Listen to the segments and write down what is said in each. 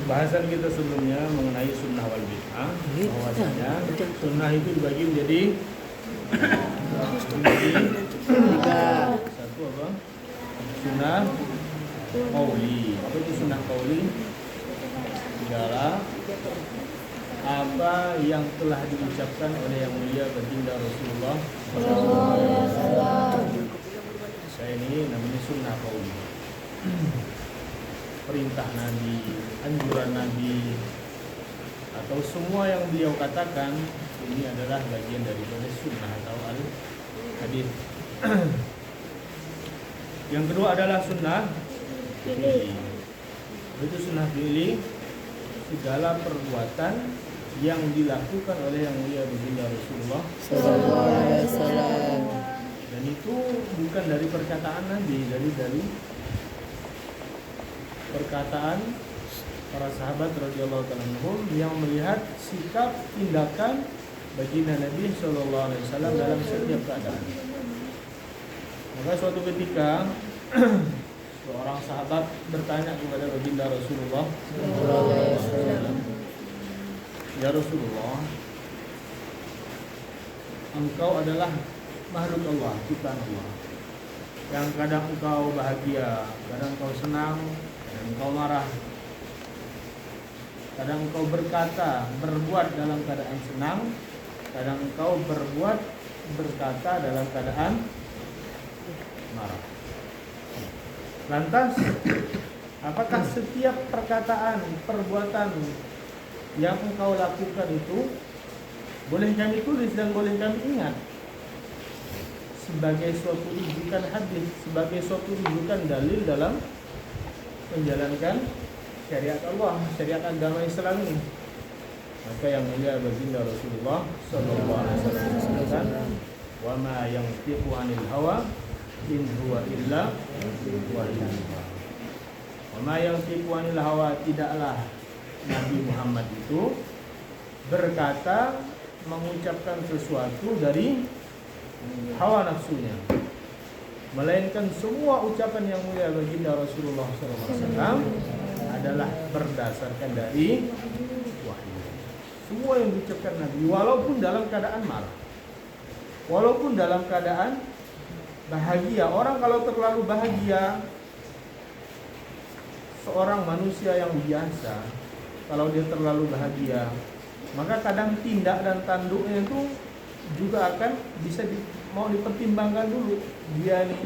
bahasan kita sebelumnya mengenai sunnah wal bid'ah, bahwasanya sunnah itu dibagi menjadi satu apa? Sunnah qauli. Apa itu sunnah qauli? Adalah apa yang telah diucapkan oleh yang mulia baginda Rasulullah SAW. Saya ini namanya sunnah qauli. Perintah Nabi, anjuran Nabi, atau semua yang beliau katakan ini adalah bagian daripada sunnah atau al-hadis. Yang kedua adalah sunnah fi'li. Itu sunnah fi'li, segala perbuatan yang dilakukan oleh yang mulia baginda Rasulullah SAW. Dan itu bukan dari perkataan Nabi, dari perkataan para sahabat radhiyallahu ta'ala anhum yang melihat sikap tindakan baginda Nabi sallallahu alaihi wasallam dalam setiap keadaan. Maka suatu ketika seorang sahabat bertanya kepada baginda Rasulullah sallallahu alaihi wasallam, "Ya Rasulullah, engkau adalah makhluk Allah, ciptaan Allah, yang kadang engkau bahagia, kadang engkau senang, kadang engkau marah, kadang engkau berkata, berbuat dalam keadaan senang, kadang engkau berkata dalam keadaan marah. Lantas, apakah setiap perkataan, perbuatan yang engkau lakukan itu boleh kami tulis dan boleh kami ingat sebagai suatu rujukan hadis, sebagai suatu rujukan dalil dalam menjalankan syariat Allah, syariat agama Islam ini?" Maka yang mulia baginda Rasulullah sallallahu alaihi wasallam, "Wa ma yantiqu 'anil hawa in huwa illa wahyun." Wa ma yantiqu 'anil hawa, tidaklah Nabi Muhammad itu berkata, mengucapkan sesuatu dari hawa nafsunya, melainkan semua ucapan yang mulia baginda Rasulullah SAW adalah berdasarkan dari wahyu. Semua yang diucapkan Nabi, walaupun dalam keadaan marah, walaupun dalam keadaan bahagia. Orang kalau terlalu bahagia, seorang manusia yang biasa, kalau dia terlalu bahagia, maka kadang tindak dan tanduknya itu juga akan bisa mau dipertimbangkan dulu. Dia nih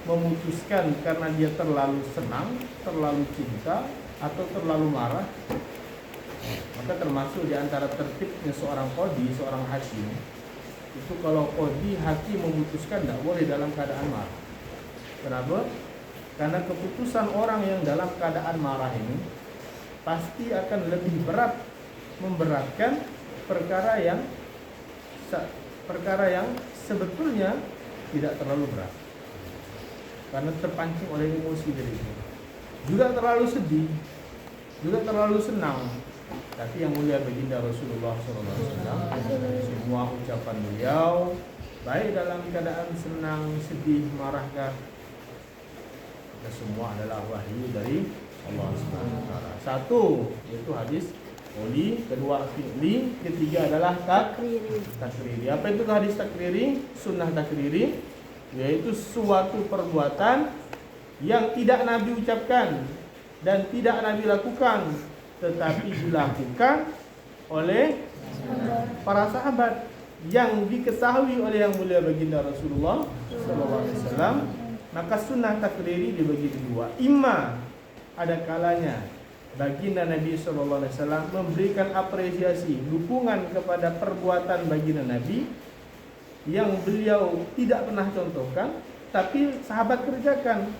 memutuskan karena dia terlalu senang, terlalu cinta, atau terlalu marah. Maka termasuk di antara tertibnya seorang qadhi, seorang hakim, itu kalau qadhi, hakim memutuskan tidak boleh dalam keadaan marah. Kenapa? Karena keputusan orang yang dalam keadaan marah ini pasti akan lebih berat, memberatkan perkara yang sebetulnya tidak terlalu berat, karena terpancing oleh emosi dari itu. Juga terlalu sedih, juga terlalu senang. Tapi yang mulia baginda Rasulullah SAW, semua ucapan beliau, baik dalam keadaan senang, sedih, marahkah, itu semua adalah wahyu dari Allah Subhanahu wa taala. Satu, yaitu hadis qauli, kedua fi'li, ketiga adalah takriri. Apa itu hadis takriri? Sunnah takriri, yaitu suatu perbuatan yang tidak Nabi ucapkan dan tidak Nabi lakukan, tetapi dilakukan oleh para sahabat yang diketahui oleh yang mulia baginda Rasulullah SAW. Maka sunnah takriri dibagi dua. Imma ada kalanya baginda Nabi SAW memberikan apresiasi, dukungan kepada perbuatan baginda Nabi yang beliau tidak pernah contohkan, tapi sahabat kerjakan.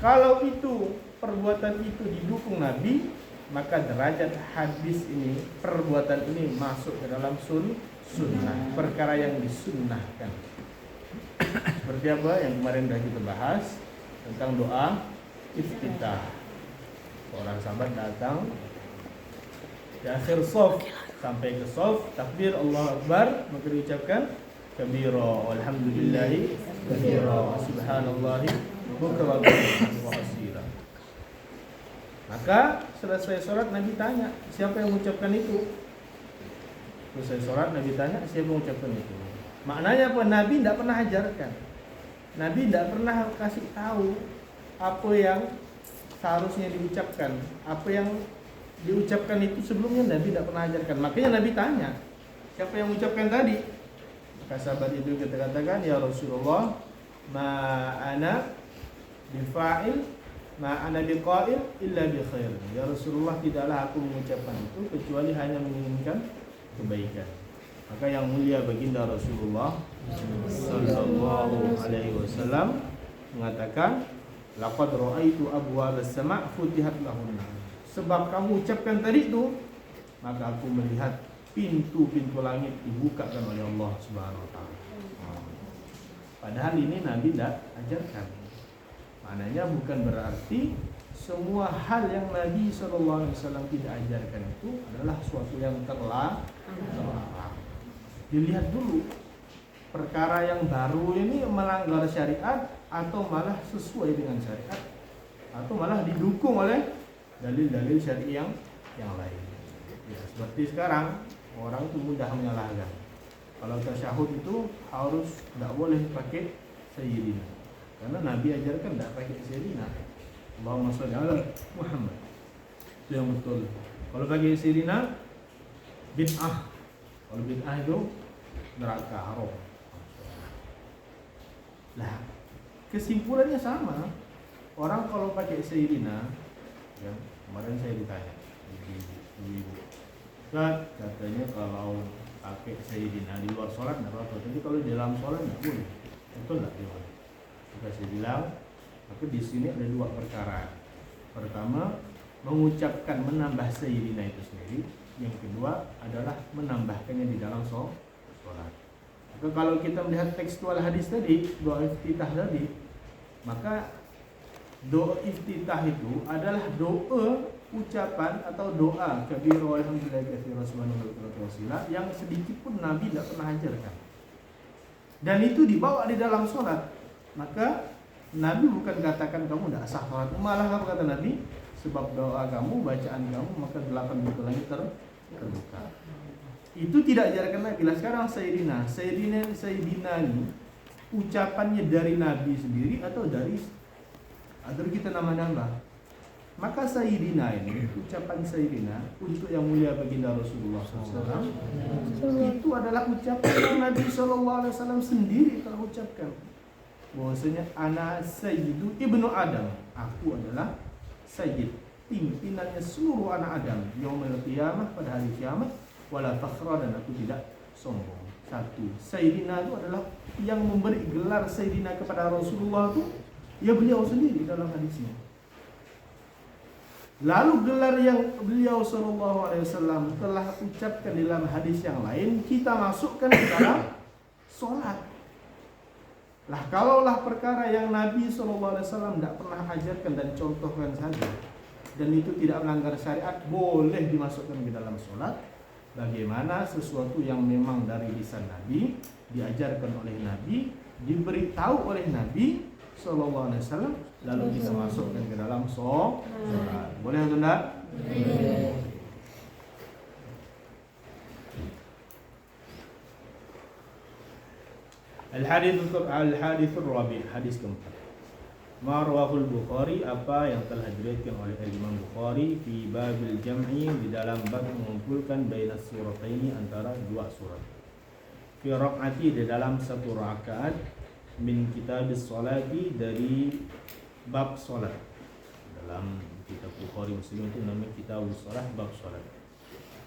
Kalau itu perbuatan itu didukung Nabi, maka derajat hadis ini, perbuatan ini masuk ke dalam sunnah, perkara yang disunnahkan. Seperti apa yang kemarin sudah kita bahas tentang doa iftitah. Orang sahabat datang di akhir shaf, sampai ke shaf, takbir Allah Akbar, maka diucapkan kabira walhamdulillahi katsira subhanallahi bukratan wa asira. Maka selesai sholat Nabi tanya, siapa yang mengucapkan itu? Selesai sholat Nabi tanya, siapa yang mengucapkan itu? Maknanya apa? Nabi tidak pernah ajarkan. Nabi tidak pernah kasih tahu apa yang seharusnya diucapkan. Apa yang diucapkan itu sebelumnya Nabi tidak pernah ajarkan. Makanya Nabi tanya, siapa yang mengucapkan tadi? Maka sahabat itu katakan, ya Rasulullah, ma'ana bifa'il, ma'ana biqa'il illa bi khair. Ya Rasulullah, tidaklah aku mengucapkan itu kecuali hanya menginginkan kebaikan. Maka yang mulia baginda Rasulullah sallallahu alaihi wasallam mengatakan, laqad ra'aitu abwaabas sama' futihat lahunna. Sebab kamu ucapkan tadi itu, maka aku melihat pintu-pintu langit dibukakan oleh Allah Subhanahu wa taala. Padahal ini Nabi tidak ajarkan. Maknanya bukan berarti semua hal yang Nabi SAW tidak ajarkan itu adalah suatu yang terlarang. Dilihat dulu perkara yang baru ini melanggar syariat atau malah sesuai dengan syariat atau malah didukung oleh dalil-dalil syariat yang lain. Ya, seperti sekarang orang itu mudah menyalahkan. Kalau tasyahud itu harus tidak boleh pakai sayyidina. Karena Nabi ajarkan tidak pakai sayyidina. Allahumma sholli ala Muhammad. Itu yang betul. Kalau pakai sayyidina bid'ah. Kalau bid'ah itu neraka haram. Nah, kesimpulannya sama. Orang kalau pakai sayyidina, ya, kemarin saya ditanya ibu-ibu. Katanya kalau pakai sayyidina di luar sholat tidak apa-apa, tapi kalau di dalam sholat tidak boleh. Betul tidak? Maka saya bilang, tapi di sini ada dua perkara. Pertama, mengucapkan menambah sayyidina itu sendiri. Yang kedua adalah menambahkannya di dalam sholat. Maka kalau kita melihat tekstual hadis tadi, doa iftitah tadi, maka doa iftitah itu adalah doa ucapan atau doa kabira alhamdulillah katsira subhanallah wasila yang sedikit pun Nabi tidak pernah ajarkan. Dan itu dibawa di dalam sholat. Maka Nabi bukan katakan kamu tidak sah sholat, malah apa kata Nabi? Sebab doa kamu, bacaan kamu, maka 8 pintu langit terbuka. Itu tidak ajarkan Nabi. Lah sekarang Sayyidina ini ucapannya dari Nabi sendiri atau dari kita nama-nama. Maka Sayyidina ini, ucapan Sayyidina untuk yang mulia baginda Rasulullah SAW, itu adalah ucapan yang Nabi SAW sendiri telah ucapkan. Bahwasanya ana sayyidu ibnu Adam, aku adalah sayyid, pimpinannya seluruh anak Adam, yaumil qiyamah, pada hari kiamat, wala fakhra, dan aku tidak sombong. Satu, Sayyidina itu adalah yang memberi gelar Sayyidina kepada Rasulullah itu ya beliau sendiri dalam hadisnya. Lalu gelar yang beliau SAW telah ucapkan dalam hadis yang lain, kita masukkan ke dalam sholat. Lah kalaulah perkara yang Nabi SAW tidak pernah ajarkan dan contohkan saja, dan itu tidak melanggar syariat, boleh dimasukkan ke dalam sholat. Bagaimana sesuatu yang memang dari lisan Nabi, diajarkan oleh Nabi, diberitahu oleh Nabi SAW, lalu kita masukkan ke dalam sholat. Boleh atau tidak? Al-hadithur rabi', hadis keempat. Ma rawahul Bukhari, apa yang telah diriwayatkan oleh Imam Bukhari fi babil jam'i, di dalam bab mengumpulkan baina surataini, antara dua surat. Fi raq'ati, di dalam satu rakaat, min kitabis sholati, dari bab salat. Dalam kitab Bukhari Muslim itu namanya kitabus shalah, bab salat.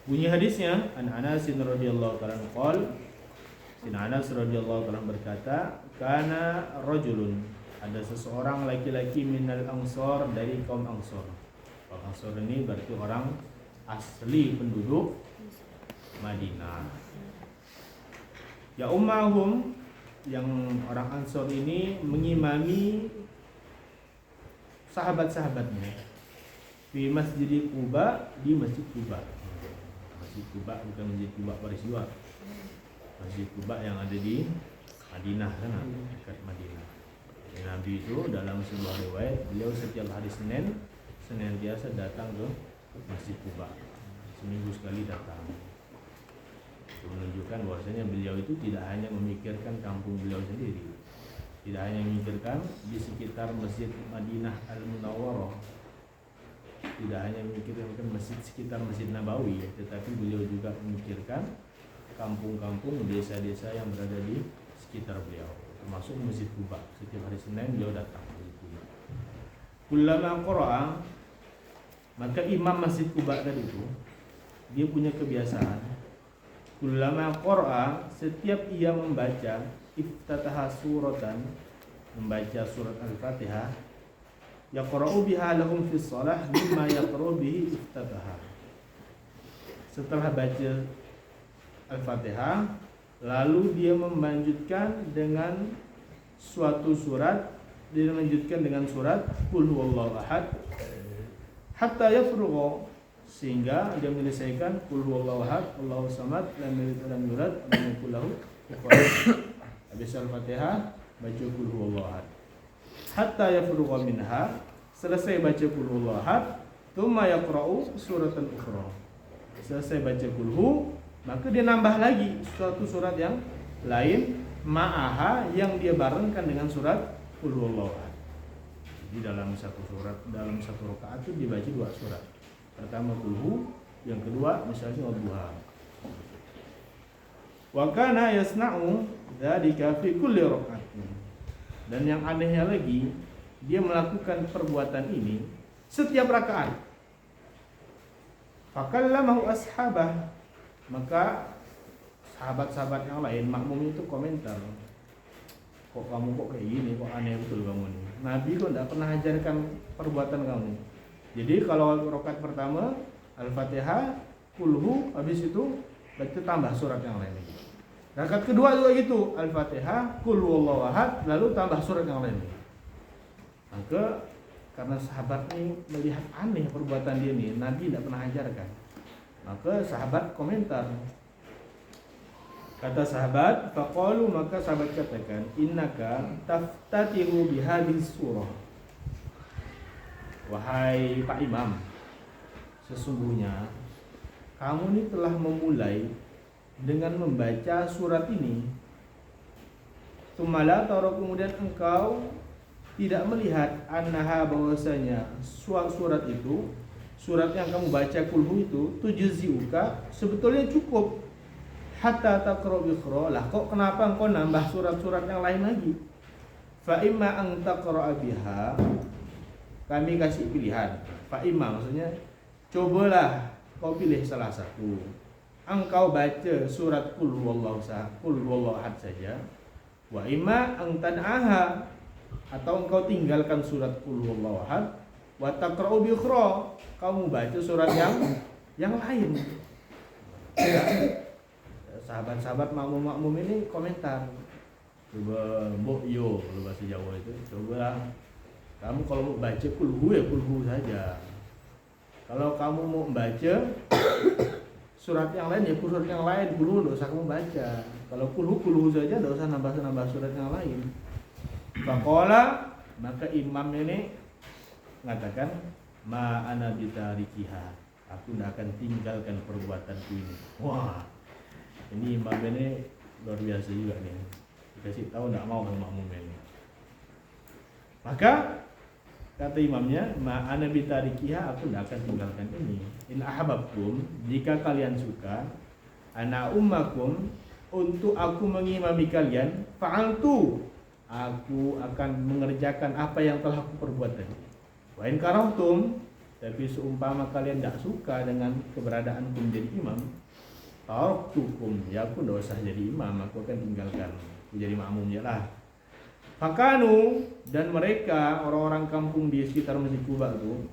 Bunyi hadisnya, an Anas radhiyallahu ta'ala qol, Sina Anas radhiyallahu ta'ala berkata, kana rajulun, ada seseorang laki-laki minal ansor, dari kaum Ansor. Kaum Ansor ini berarti orang asli penduduk Madinah. Ya ummahum, yang orang Ansor ini mengimami sahabat-sahabatnya di Masjid Quba, di Masjid Quba. Masjid Quba bukan Masjid Quba Parisiwa. Masjid Quba yang ada di Madinah, kan, dekat Madinah. Nabi itu dalam sebuah riwayat, beliau setiap hari Senin biasa datang ke Masjid Kuba. Seminggu sekali datang. Itu menunjukkan bahwasanya beliau itu tidak hanya memikirkan kampung beliau sendiri, tidak hanya memikirkan di sekitar Masjid Madinah Al-Munawwarah, tidak hanya memikirkan masjid sekitar Masjid Nabawi, tetapi beliau juga memikirkan kampung-kampung, desa-desa yang berada di sekitar beliau, termasuk Masjid Kuba. Setiap hari Senin beliau datang ke Masjid Kuba. Kullama qara'a, maka imam Masjid Kuba tadi itu dia punya kebiasaan, kullama qara'a, setiap ia membaca iftataha suratan, membaca surat Al-Fatihah, yaqra'u biha lahum fi shalah mimma yaqra'u bihi iftataha. Setelah baca Al-Fatihah, lalu dia melanjutkan dengan suatu surat, dia melanjutkan dengan surat Qul huwallahu ahad hatta yafrugha, sehingga dia menyelesaikan Qul huwallahu ahad Allahu samad lam yalid wa lam yulad wa lam yakul lahu kufuwan ahad. Habis Al-Fatihah baca Qul huwallahu ahad hatta yafrugha minha, selesai baca Qul huwallahu ahad, tsumma yaqra'u suratan ukhra. Selesai baca Qul hu, maka dia nambah lagi suatu surat yang lain, ma'aha, yang dia barengkan dengan surat Qul huwallahu ahad. Jadi dalam satu surat, dalam satu rakaat itu dibaca dua surat. Pertama Qul hu, yang kedua misalnya Wadduha. Wa kana yasna'u dzalika fi kulli raka'atin. Dan yang anehnya lagi, dia melakukan perbuatan ini setiap rakaat. Fakallamahu ashabah, maka sahabat-sahabat yang lain, makmum itu komentar, kok kamu kok kayak gini, kok aneh betul kamu nih. Nabi kok tidak pernah ajarkan perbuatan kamu. Jadi kalau rakaat pertama Al-Fatihah, Qul, habis itu baca tambah surat yang lain. Rakaat kedua juga gitu, Al-Fatihah, Qul huwallahu ahad, lalu tambah surat yang lain. Maka karena sahabat ini melihat aneh perbuatan dia ini, Nabi tidak pernah ajarkan. Maka sahabat komentar. Kata sahabat, faqalu, maka sahabat katakan, innaka taftatihu bihadhihi surah. Wahai Pak Imam, sesungguhnya kamu ini telah memulai dengan membaca surat ini. Tsumala, taruh kemudian engkau tidak melihat annaha, bahwasanya surat itu, surat yang kamu baca kulhu itu, tujziuka, sebetulnya cukup, hatta taqra biqra, lah kok kenapa engkau nambah surat-surat yang lain lagi? Fa imma an taqra biha, kami kasih pilihan. Fa imma maksudnya cobalah kau pilih salah satu, engkau baca surat Qul huwallahu ahad saja, wa imma an tan'aha, atau engkau tinggalkan surat Qul huwallahu ahad, wa taqra'u bi ukhra, kamu baca surat yang lain. Ya, sahabat-sahabat makmum-makmum ini komentar, coba mbok yo kalau bahasa Jawa itu, cobalah kamu kalau mau baca Qul hu ya Qul hu saja. Kalau kamu mau baca surat yang lain ya surat yang lain, Qul hu enggak usah kamu baca. Kalau Qul hu saja, enggak usah nambah surat yang lain. Faqala, maka imam ini mengatakan, ma ana bitarikiha, aku tidak akan tinggalkan perbuatanku ini. Wah, ini imam ini luar biasa juga nih, dikasih tahu tidak mau sama makmum ini. Maka kata imamnya, ma ana bitarikiha, aku tidak akan tinggalkan ini. In ahabbtum, jika kalian suka, ana ummakum, untuk aku mengimami kalian, fa'altu, aku akan mengerjakan apa yang telah aku perbuat tadi. Wa in karahtum, tapi seumpama kalian tidak suka dengan keberadaanku menjadi imam, taraktukum, ya aku tidak usah jadi imam, aku akan tinggalkan, aku jadi makmum ya lah. Fakanu, dan mereka orang-orang kampung di sekitar Masjid Kuba itu,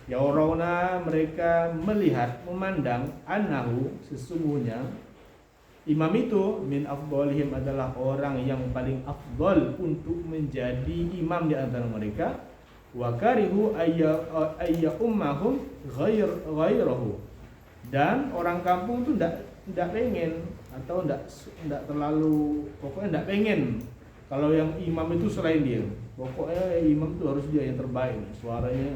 yarawna, mereka melihat, memandang, annahu, sesungguhnya imam itu min afdalihim, adalah orang yang paling afdal untuk menjadi imam di antara mereka. Wa karihu ayya ummahum ghairahu, dan orang kampung itu tidak pengen, atau tidak terlalu, pokoknya tidak pengen kalau yang imam itu selain dia. Pokoknya imam itu harus dia yang terbaik, suaranya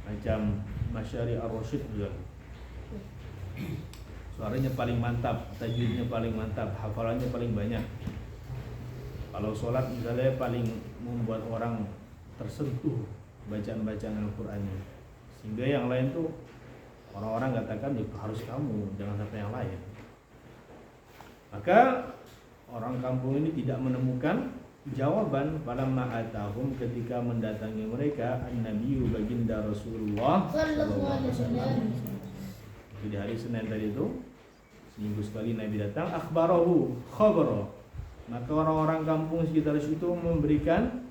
macam Masyari Ar-Rasyid juga. Suaranya paling mantap, tajwidnya paling mantap, hafalannya paling banyak. Kalau sholat misalnya paling membuat orang tersentuh bacaan-bacaan Al-Qur'annya. Sehingga yang lain tuh orang-orang katakan itu harus kamu, jangan sampai yang lain. Maka orang kampung ini tidak menemukan jawaban pada ma'atahum ketika mendatangi mereka an-nabiyyu baginda Rasulullah sallallahu alaihi wasallam. Di hari Senin tadi itu, seminggu sekali Nabi datang, akhbarahu khabara. Maka orang-orang kampung sekitar situ memberikan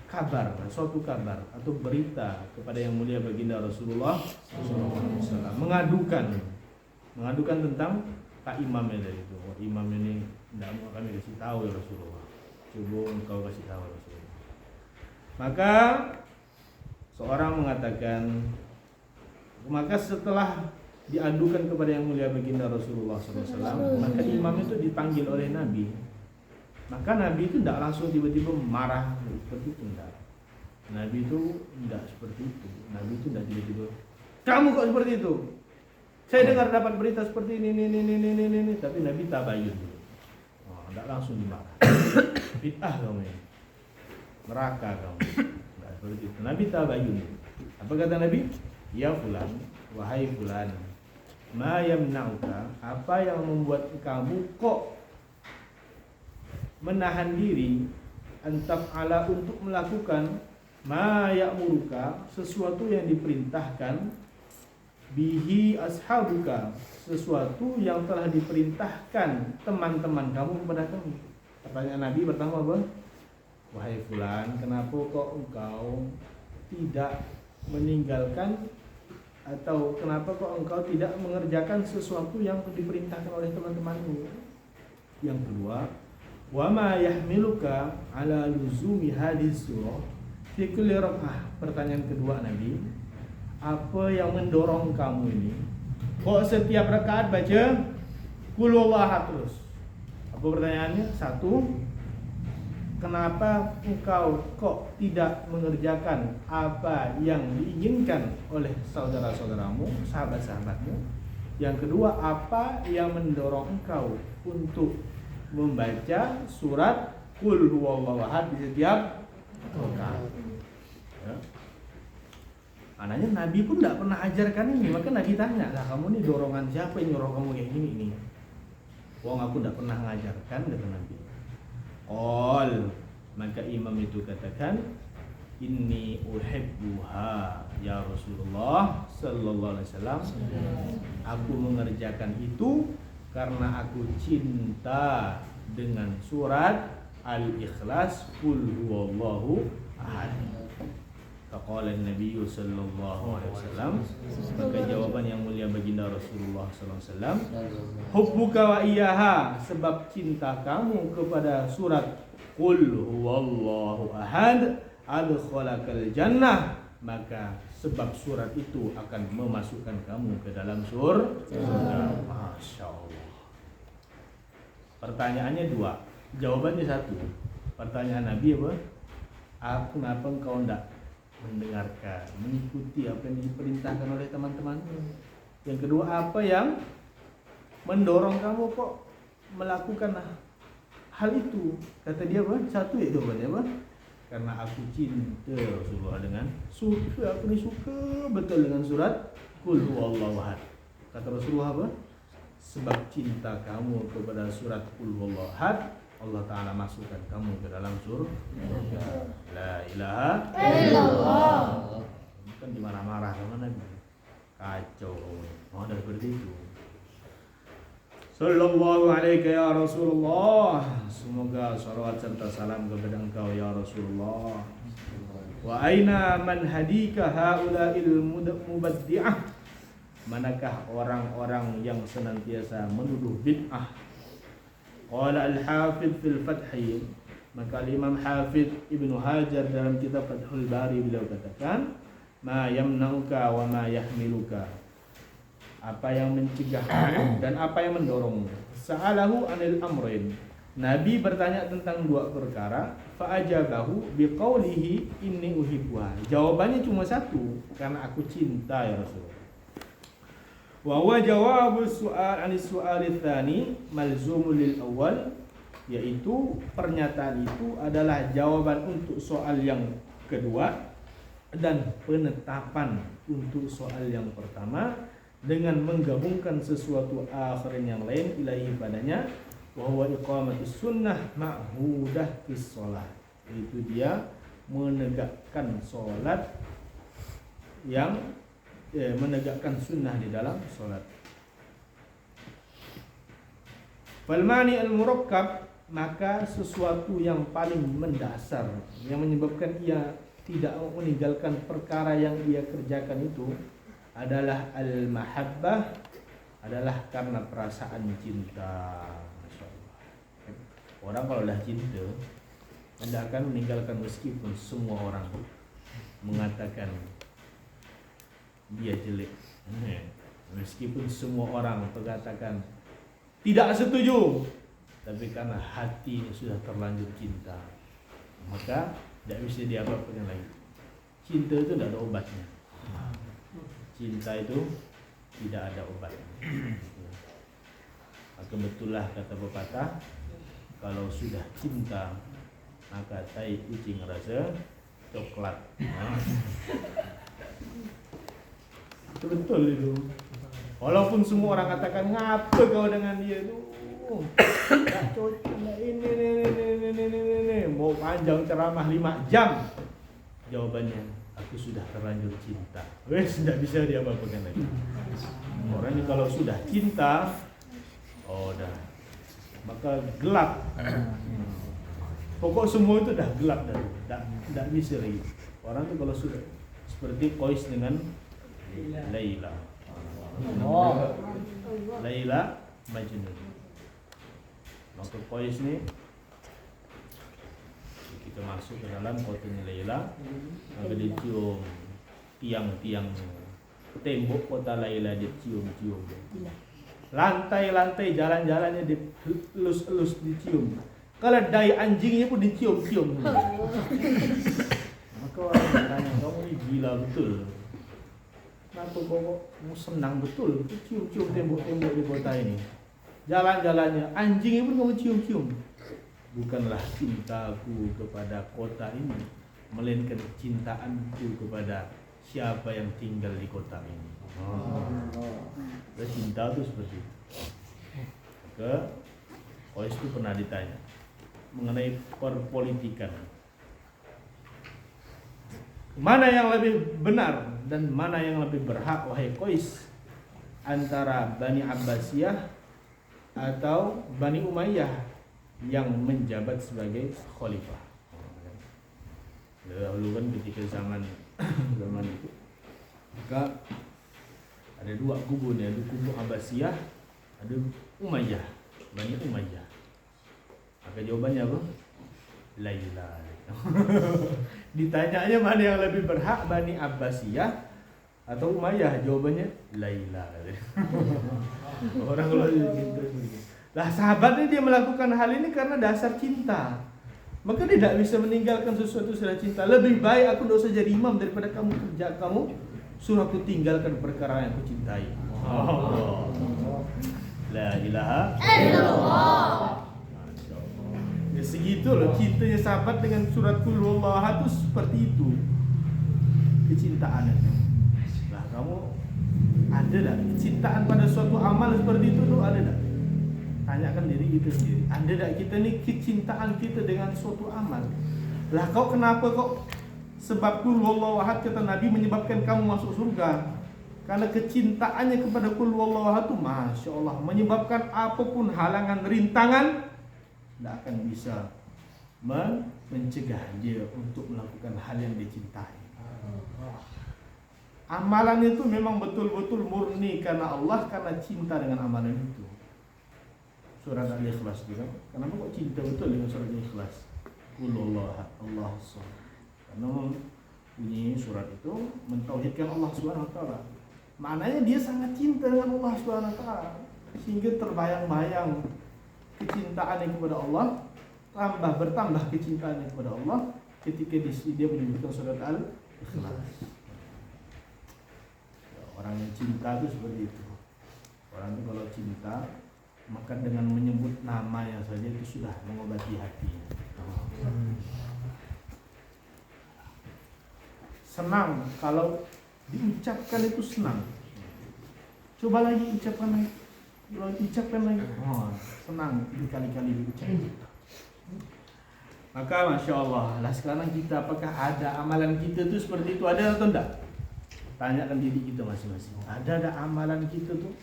kabar, suatu kabar atau berita kepada yang mulia baginda Rasulullah SAW, mengadukan tentang Pak Imam ini itu. Oh, Imam ini tidak mau kami kasih tahu ya Rasulullah. Coba engkau kasih tahu Rasulullah. Maka seorang mengatakan, maka setelah diadukan kepada yang mulia baginda Rasulullah SAW, maka imam itu dipanggil oleh Nabi. Maka Nabi itu tidak langsung tiba-tiba marah seperti itu, tidak. Nabi itu tidak seperti itu. Nabi itu tidak tiba-tiba, kamu kok seperti itu? Saya dengar dapat berita seperti ini. Tapi Nabi tabayun dulu. Oh, tidak langsung dimarah. Bid'ah kamu ini, neraka kamu. Tidak seperti itu. Nabi tabayun dulu. Apa kata Nabi? Ya fulan, wahai fulan, ma yamna'uka, apa yang membuat kamu kok menahan diri antaf'ala untuk melakukan ma ya'muruka, sesuatu yang diperintahkan, bihi ashabuka, sesuatu yang telah diperintahkan teman-teman kamu kepada kamu. Pertanyaan Nabi pertama apa? Wahai fulan, kenapa kok engkau tidak meninggalkan atau kenapa kok engkau tidak mengerjakan sesuatu yang diperintahkan oleh teman-temanmu? Yang kedua, wa ma yahmiluka ala luzumi hadis surah fi kulli rak'ah. Pertanyaan kedua Nabi, apa yang mendorong kamu ini kok setiap rakaat baca qul huwallahu terus? Apa pertanyaannya? Satu, kenapa engkau kok tidak mengerjakan apa yang diinginkan oleh saudara-saudaramu, sahabat-sahabatmu? Yang kedua, apa yang mendorong engkau untuk membaca surat Qul huwallahu ahad di setiap rakaat? Ya. Anaknya Nabi pun tidak pernah ajarkan ini, maka Nabi tanya, lah kamu ini dorongan siapa yang nyuruh kamu kayak gini ini? Wong aku tidak pernah mengajarkan, kata Nabi. Maka imam itu katakan, inni uhibbuha ya Rasulullah sallallahu alaihi wasallam. Aku mengerjakan itu karena aku cinta dengan surat Al-Ikhlas, Qul huwallahu ahad. Faqala Nabi sallallahu alaihi wasallam, maka jawaban yang mulia baginda Rasulullah sallallahu alaihi wasallam, hubbuka wa iyyaha, sebab cinta kamu kepada surat Qul huwallahu ahad adkhalakal jannah, maka sebab surat itu akan memasukkan kamu ke dalam surga. Masya Allah. Pertanyaannya dua, jawabannya satu. Pertanyaan Nabi apa? Kenapa engkau tidak mendengarkan, mengikuti apa yang diperintahkan oleh teman-temanmu? Yang kedua, apa yang mendorong kamu kok melakukan hal itu? Kata dia apa? Satu ya jawabannya apa? Karena aku cinta Rasulullah dengan aku ni suka betul dengan surat Qul huwallahu ahad. Kata Rasulullah apa? Sebab cinta kamu kepada surat Qul huwallahu ahad, Allah Ta'ala masukkan kamu ke dalam surga. La ilaha illallah. Bukan dimarah-marah sama Nabi. Kacau. Mau ada seperti itu. Sallallahu alaihi ya Rasulullah. Semoga salawat serta salam kepada engkau ya Rasulullah. Wa aina man hadika haula'il mubaddi'ah. Manakah orang-orang yang senantiasa menuduh bid'ah? Qala al-Hafidh fil Fathi, maka Imam Hafidh Ibnu Hajar dalam kitab Fathul Bari beliau katakan, ma yamna'uka wa ma yahmiluka, apa yang mencegah dan apa yang mendorongmu. Sa'alahu anil amrain, Nabi bertanya tentang dua perkara, fa'ajabahu biqaulihi inni uhibbuha. Jawabannya cuma satu, karena aku cinta ya Rasulullah. Wa huwa jawabus su'al anis su'alits tsani malzumul lil awal, yaitu pernyataan itu adalah jawaban untuk soal yang kedua dan penetapan untuk soal yang pertama dengan menggabungkan sesuatu akhirin yang lain ilahi padanya, wa huwa iqamatus sunnah ma'hudah fis shalah, itu dia menegakkan salat yang menegakkan sunnah di dalam salat. Falmani al-murakkab, maka sesuatu yang paling mendasar yang menyebabkan ia tidak meninggalkan perkara yang ia kerjakan itu adalah al-mahabbah, adalah karena perasaan cinta. Masya Allah. Orang kalau dah cinta tidak akan meninggalkan meskipun semua orang mengatakan dia jelek, meskipun semua orang mengatakan tidak setuju, tapi karena hati sudah terlanjur cinta, maka tidak bisa diapa-apakan lagi. Cinta itu tidak ada obatnya. Cinta itu tidak ada obatnya. Maka betullah kata pepatah, kalau sudah cinta maka tai kucing rasa coklat. Itu betul itu. Walaupun semua orang katakan ngapa kau dengan dia itu, tak cocok, ini, mau panjang ceramah 5 jam, jawabannya aku sudah terlanjur cinta. Tidak bisa diapa-apakan lagi. Orang ini kalau sudah cinta, dah, maka gelap. Pokok semua itu dah gelap dah, tidak bisa lagi. Orang itu kalau sudah seperti Qais dengan Laila. Laila Majnun. Maka Qais ni kita masuk ke dalam kotanya Laila, maka dia cium tiang-tiang tembok kota Laila, dia cium-cium. Lantai-lantai jalan-jalannya dielus-elus dicium. Keledai anjingnya pun dicium-cium. Maka orang bertanya, kamu ini gila betul. Kenapa kau senang betul cium-cium tembok-tembok di kota ini? Jalan-jalannya anjingnya pun kamu cium-cium. Bukanlah cintaku kepada kota ini, melainkan cintaanku kepada siapa yang tinggal di kota ini. Cinta itu seperti itu. Maka Qais itu pernah ditanya mengenai perpolitikan, mana yang lebih benar dan mana yang lebih berhak wahai Qais, antara Bani Abbasiyah atau Bani Umayyah yang menjabat sebagai khalifah. Dahulu kan ketika zaman itu, maka ada dua kubu nih, ada kubu Abbasiyah, ada Umayyah, Bani Umayyah. Maka jawabannya apa? Laila. Ditanyanya mana yang lebih berhak, Bani Abbasiyah atau Umayyah? Jawabannya Laila. Orang kalau cinta begitu. Lah sahabatnya dia melakukan hal ini karena dasar cinta. Maka dia tidak bisa meninggalkan sesuatu sudah cinta. Lebih baik aku tidak usah jadi imam daripada kamu kerja kamu suruh aku tinggalkan perkara yang aku cintai. La ilaha illallah. Ya segitu loh cintanya sahabat dengan surat Qul huwallahu ahad itu seperti itu. Kecintaannya. Lah kamu ada tak kecintaan pada suatu amal seperti itu tuh, ada tak? Tanyakan diri kita sendiri. Ada tak kita ni kecintaan kita dengan suatu amal? Lah kau kenapa kok sebab Qul huwallahu ahad kata Nabi menyebabkan kamu masuk surga? Karena kecintaannya kepada Qul huwallahu ahad itu Masya Allah menyebabkan apapun halangan rintangan tidak akan bisa mencegah dia untuk melakukan hal yang dicintai. Amalan itu memang betul-betul murni karena Allah, karena cinta dengan amalan itu. Surat Al-Ikhlas juga. Kenapa kok cinta betul dengan surat Al-Ikhlas? Qul Allahu shahad. Karena bunyi surat itu mentauhidkan Allah Subhanahu wa taala. Maknanya dia sangat cinta dengan Allah Subhanahu wa taala sehingga terbayang-bayang kecintaannya kepada Allah, bertambah kecintaannya kepada Allah ketika dia menyebutkan surat Al-Ikhlas. Orang yang cinta itu seperti itu. Orang itu kalau cinta, maka dengan menyebut namanya saja itu sudah mengobati hatinya. Senang kalau diucapkan itu senang. Coba lagi ucapkan lagi. Oh, senang berkali-kali diucapkan. Maka Masya Allah, lah sekarang kita apakah ada amalan kita tuh seperti itu, ada atau enggak? Tanyakan diri kita masing-masing. Ada amalan kita tuh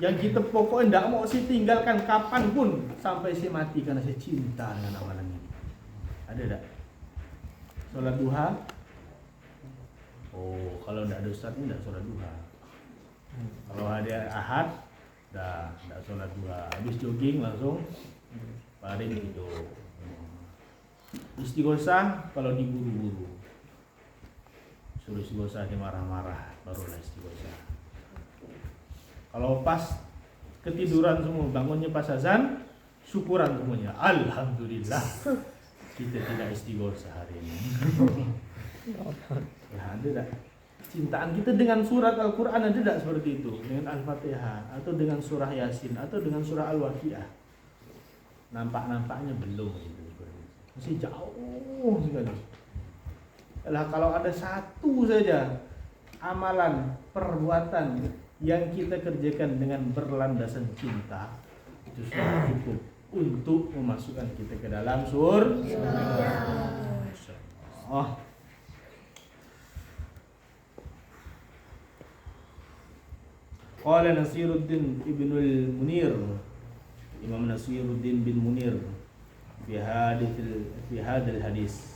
yang kita pokoknya enggak mau sih tinggalkan kapanpun sampai saya mati karena saya cinta dengan amalan ini. Ada enggak? Sholat duha? Oh, kalau enggak ada ustaz ini enggak sholat duha. Kalau ada ahad, enggak sholat duha. Habis jogging langsung baring gitu. Istighosah kalau diburu-buru. Suruh istighosah dia marah-marah, barulah istighosah. Kalau pas ketiduran semua, bangunnya pas azan, syukuran semuanya. Alhamdulillah kita tidak istighosah hari ini. Ya, ada tak? Cintaan kita dengan surat Al-Quran ada tak seperti itu? Dengan Al-Fatihah, atau dengan surah Yasin, atau dengan surah Al-Waqiah? Nampak-nampaknya belum gitu. Masih jauh sekali. Lah kalau ada satu saja amalan, perbuatan yang kita kerjakan dengan berlandasan cinta, itu sudah cukup untuk memasukkan kita ke dalam surga. Oh. Qala Nasiruddin Ibnul Munir, Imam Nasiruddin bin Munir fi hadal hadis.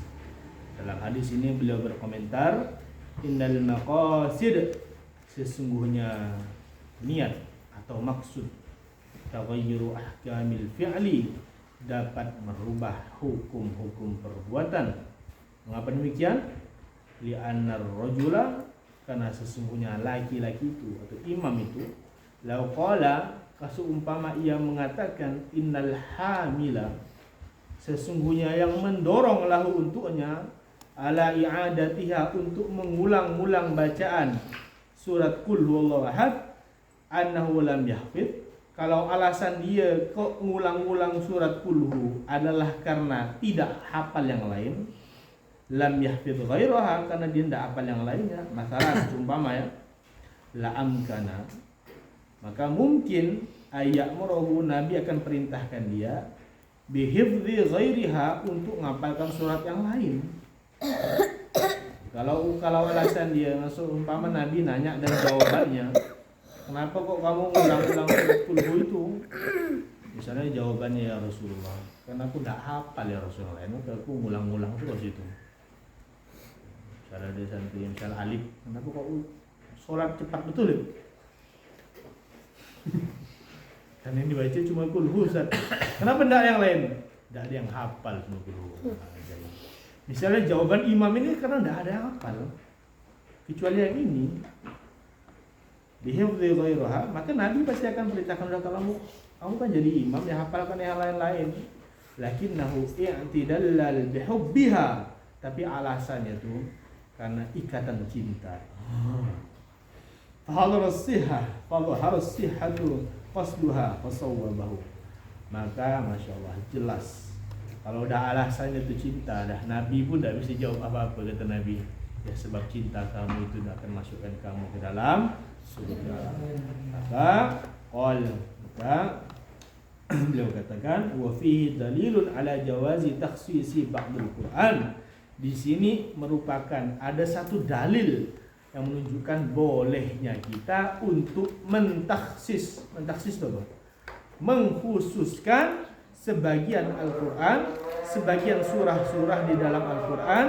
Dalam hadis ini beliau berkomentar, innal maqasid, sesungguhnya niat atau maksud, taghayyuru ahkamil fi'li, dapat merubah hukum-hukum perbuatan. Mengapa demikian? Li'annar rajula, karena sesungguhnya laki-laki itu atau imam itu, law qala, kaseumpama ia mengatakan, innal hamila, sesungguhnya yang mendorong lahu untuknya, ala i'adatiha, untuk mengulang-ulang bacaan surat Qul huwallahu ahad, annahu lam yahfid, kalau alasan dia kok ngulang-ulang surat Qul hu adalah karena tidak hafal yang lain, lam yahfid ghairaha, karena dia tidak hafal yang lainnya, masalah umpama ya, la amkana, maka mungkin ayyamurahu, Nabi akan perintahkan dia bihifdzi ghairiha, untuk menghafalkan surat yang lain. Kalau alasan dia, maksud umpama Nabi nanya dan jawabannya, kenapa kok kamu ulang-ulang surat Qul hu itu? Misalnya jawabannya, ya Rasulullah, karena aku tidak hafal ya Rasulullah, aku ngulang-ulang terus itu. Misalnya dia santai, misalnya alif, kenapa kok sholat cepat betul ya? Karena yang dibaca cuma Qul hu, kenapa tidak yang lain? Tidak ada yang hafal semua Qul hu. Misalnya jawaban imam ini karena tidak ada yang hafal, kecuali yang ini, bihifdzi ghairaha, maka Nabi pasti akan perintahkan, kalau kamu kan jadi imam, ya hafalkan yang lain-lain. Lakinnahu i'tidallal bihubbiha, tapi alasannya tuh karena ikatan cinta. Fahadharus sihhatu qasduha fasawwabahu. Maka Masya Allah, jelas kalau udah alasannya itu cinta, dah Nabi pun tidak bisa jawab apa-apa. Kata Nabi, ya sebab cinta kamu itu akan masukkan kamu ke dalam surga. Maka beliau katakan, wa fihi dalilun ala jawazi takhsisi ba'dul Quran. Di sini merupakan ada satu dalil yang menunjukkan bolehnya kita untuk mentakhsis apa? Mengkhususkan sebagian Al-Quran, sebagian surah-surah di dalam Al-Quran,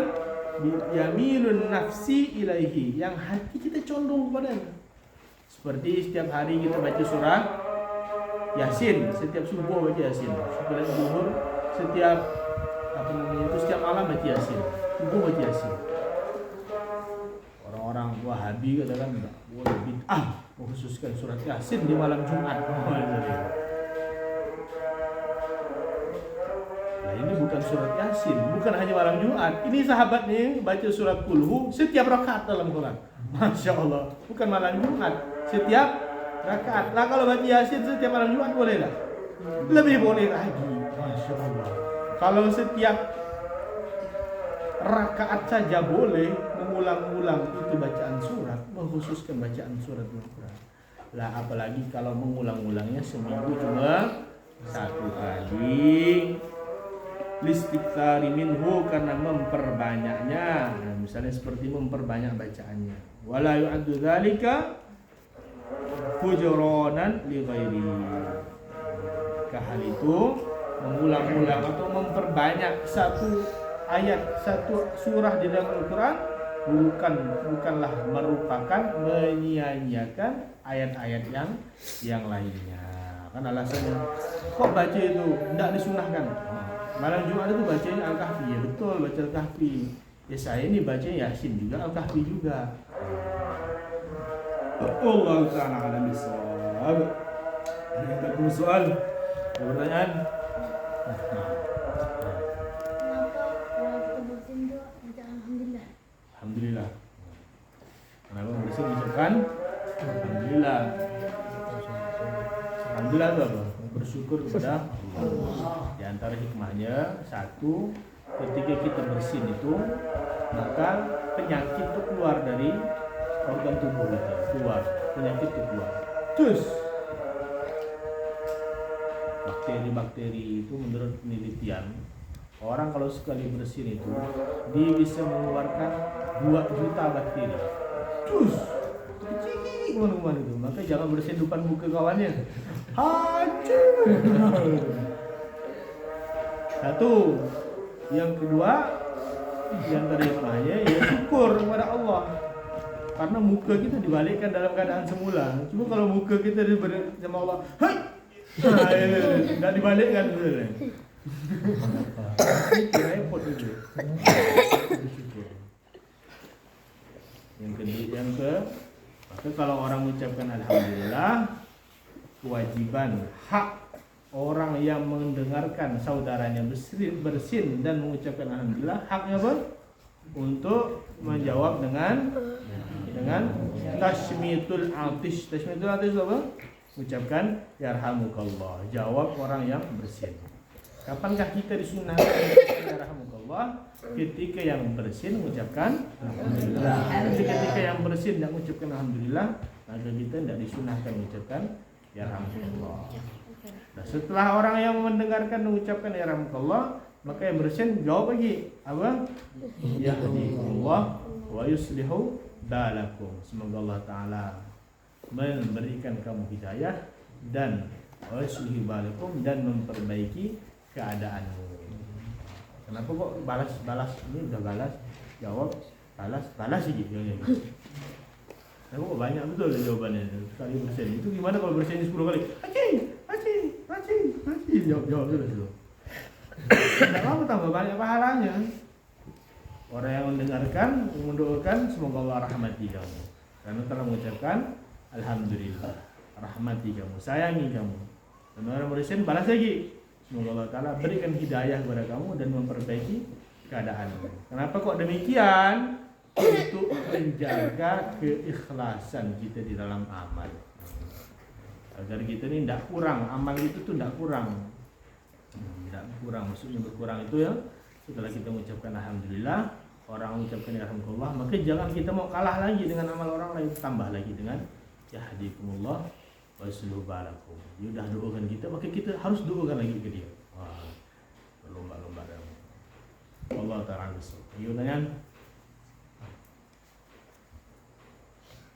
yamilun nafsi ilaihi, yang hati kita condong kepadanya. Seperti setiap hari kita baca surah Yasin, setiap subuh baca Yasin, setiap zuhur, setiap setiap malam baca Yasin, subuh baca Yasin. Orang-orang Wahabi katakan enggak boleh bid'ah mengkhususkan surat Yasin di malam Jumat. bukan surat Yasin, bukan hanya malam Jumat. Ini sahabat nih baca surat Qul setiap rakaat dalam Quran. Masya Allah, bukan malam Jumat, setiap rakaat. Lah kalau baca Yasin setiap malam Jumat boleh tak? Lebih boleh lagi. Masya Allah. Kalau setiap rakaat saja boleh mengulang-ulang itu bacaan surat, mengkhususkan bacaan surat Al-Quran. Lah apalagi kalau mengulang-ulangnya seminggu cuma satu kali. Listiktsari minhu, karena memperbanyaknya. Nah, misalnya seperti memperbanyak bacaannya. Wala yu'addu dzalika fujuranan li ghairi. Hal itu mengulang-ulang atau memperbanyak satu ayat, satu surah di dalam Al-Quran bukanlah merupakan menyia-nyiakan ayat-ayat yang lainnya. Kan alasannya kok baca itu tidak disunahkan. Malam Jumat itu bacanya Al-Kahfi. Ya betul, baca Al-Kahfi. Ya saya ini baca Yasin juga, Al-Kahfi juga. Allah Ta'ala alam bisawab. Ada soal, ada pertanyaan? Kenapa kalau kita bersin doa baca Alhamdulillah? Alhamdulillah. Kenapa bersin ucapkan Alhamdulillah? Alhamdulillah itu apa? Bersyukur kepada Allah. Di antara hikmahnya, satu, ketika kita bersin itu, maka penyakit itu keluar dari organ tubuh kita, keluar, penyakit itu keluar. Terus bakteri-bakteri itu menurut penelitian, orang kalau sekali bersin itu dia bisa mengeluarkan 2 juta bakteri. Terus kecil kemana-mana itu. Maka jangan bersin depan muka kawannya. Hancur. Satu. Yang kedua, yang terhikmahnya ya syukur kepada Allah. Karena muka kita dibalikkan dalam keadaan semula. Cuma kalau muka kita diberi sama Allah, hai, tidak dibalikkan betul. Itu repot itu. Yang ke, maka kalau orang mengucapkan alhamdulillah, kewajiban hak orang yang mendengarkan saudaranya bersin dan mengucapkan alhamdulillah, haknya apa? Untuk menjawab dengan tashmitul atish. Tashmitul atish apa? Mengucapkan yarhamukallah, jawab orang yang bersin. Kapankah kita disunahkan yarhamukallah? Ketika yang bersin mengucapkan alhamdulillah. Ketika yang bersin tidak mengucapkan alhamdulillah, maka kita tidak disunahkan mengucapkan yarhamukallah. Nah, setelah orang yang mendengarkan mengucapkan yarhamukallah, maka yang bersin jawab lagi apa? Yahdikumullah wa yuslihu balakum. Semoga Allah Ta'ala memberikan kamu hidayah dan wa yuslihu balakum, dan memperbaiki keadaanmu. Kenapa kok balas ini udah balas, jawab balas gitu. Kenapa kok banyak betul jawabannya sekali bersin. Itu gimana kalau bersin 10 kali? Aci, jawab dulu. Tidak apa tambah banyak pahalanya. Orang yang mendengarkan mendoakan semoga Allah rahmati kamu, karena telah mengucapkan alhamdulillah, rahmati kamu, sayangi kamu. Dan orang bersin balas lagi, semoga Allah Ta'ala berikan hidayah kepada kamu dan memperbaiki keadaanmu. Kenapa kok demikian? Untuk menjaga keikhlasan kita di dalam amal, agar kita ini tidak kurang, amal itu tuh tidak kurang. Maksudnya berkurang itu ya setelah kita mengucapkan alhamdulillah, orang mengucapkan alhamdulillah, maka jangan kita mau kalah lagi dengan amal orang lain, tambah lagi dengan yahdikumullah wa yuslihu balakum. Dia udah doakan kita, maka kita harus doakan lagi ke dia. Wah, berlomba-lomba dalam Allah Ta'ala. Ayo tanya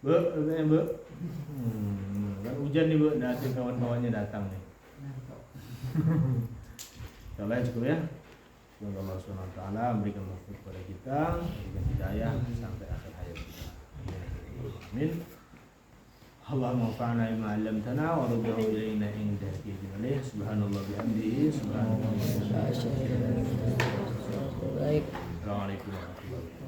Bu, tanya Bu. Kan hujan nih Bu, nanti kawan-kawannya datang nih. Insyaallah cukup ya. Semoga Allah Subhanahu wa taala memberikan taufik kepada kita, memberikan hidayah sampai akhir hayat kita. Amin. Allahumma fa'na bima 'allamtana wa riddahu ilaina inda hidayah. Subhanallah bihamdihi, subhanallah. Baik. Assalamualaikum warahmatullahi wabarakatuh.